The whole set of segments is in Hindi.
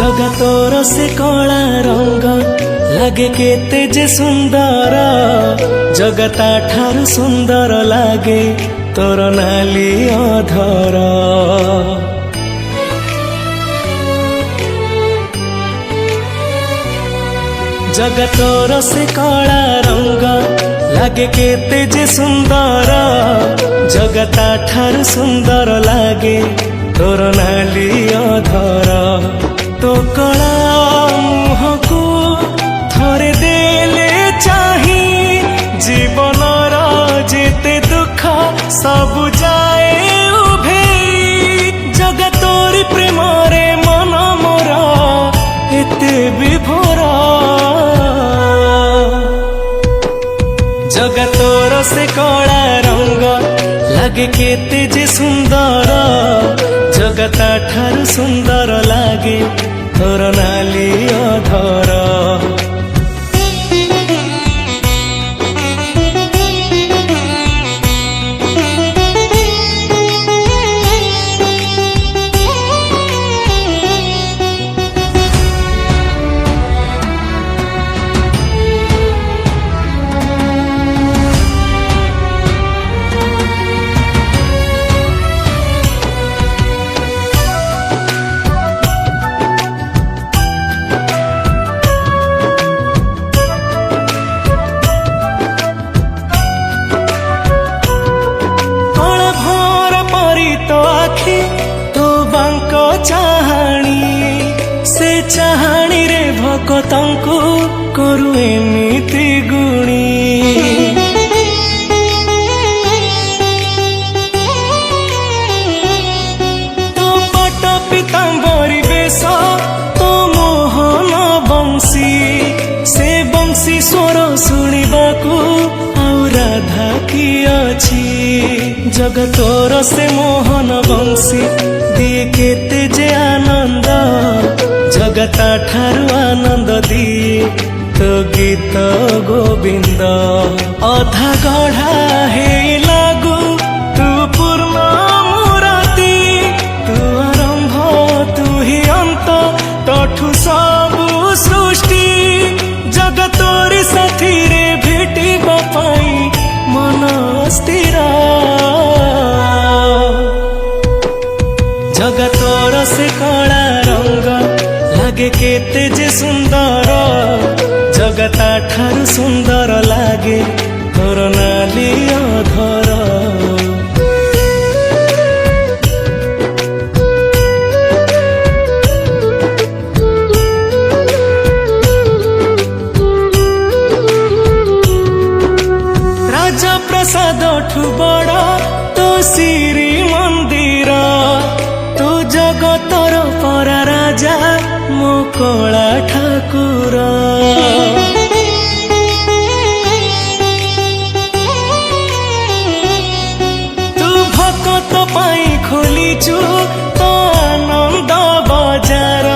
जगतर से कला रंग लगे केते जे सुंदर जगता ठारू सुंदर लागे तोर नाली अधर। जगतर से कला रंग लगे केते जे सुंदर जगता ठारू सुंदर लागे तोर नाली अधर। तो कला मुह को थरे देले चाही जीवनर जेते दुख सब जाए उभे जगतोरी प्रेम रे मन मोर एते विभोर। जगतोर से कला रंग लगे केते जे सुंदर जगता ठारू सुंदर लागे तोर नाली अधर। चाहाणी रे भक्तंकु करू एमिति गुणी तो पट पीतांबरी बेश तो मोहन बंशी से बंशी स्वर शुणिबाकू आउ राधा की अछि। जगतोर से मोहन बंशी दिए केते जे आनंद जगता ठारू आनंद दिए तो गीत गोविंद। अधा गढ़ा हे लागू तू पूर्ण मूर्ति तू आरंभ तू ही अंत तठू सबु सृष्टि जगतोरी साथी रे भेटिबा पाई मन स्थिर। जगतोर से कला रंग लगे केते जे सुंदर जगता ठारू सुंदर लागे तोर नाली अधर। राजा प्रसाद ठू बड़ तो श्री मंदिर तू जगतर परा राजा मो कला ठाकुर। तू भक्त पाई खोलीचु तो आनंद बजार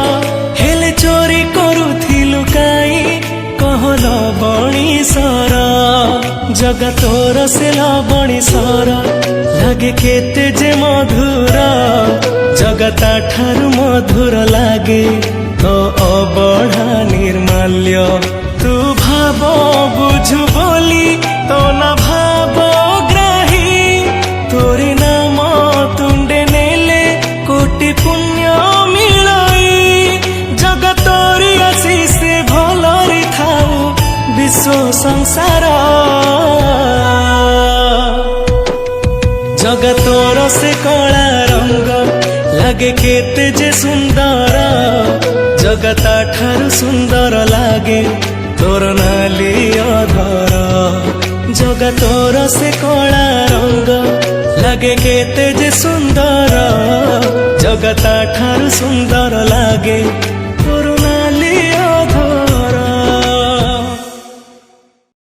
हेले चोरी करुथिलु काई कहल बणीसर। जगतोर से लबणीसर लगे केते जे मधुर जगता ठारू मधुर लागे तो अबढ़ा निर्माल्य तू भाव बुझु बोली तो न भाव ग्राही तोरी नाम तुंडे नेले कोटि पुण्य मिलई जगतोरी आशीष भलरी थाऊ विश्व संसार। जगतोर से कला रंग लगे केते जे सुंदर जगता ठारू सुंदर लागे तोर नाली अधर। जगतोर से कला रंग लगे केते जे सुंदर जगता ठारू सुंदर लागे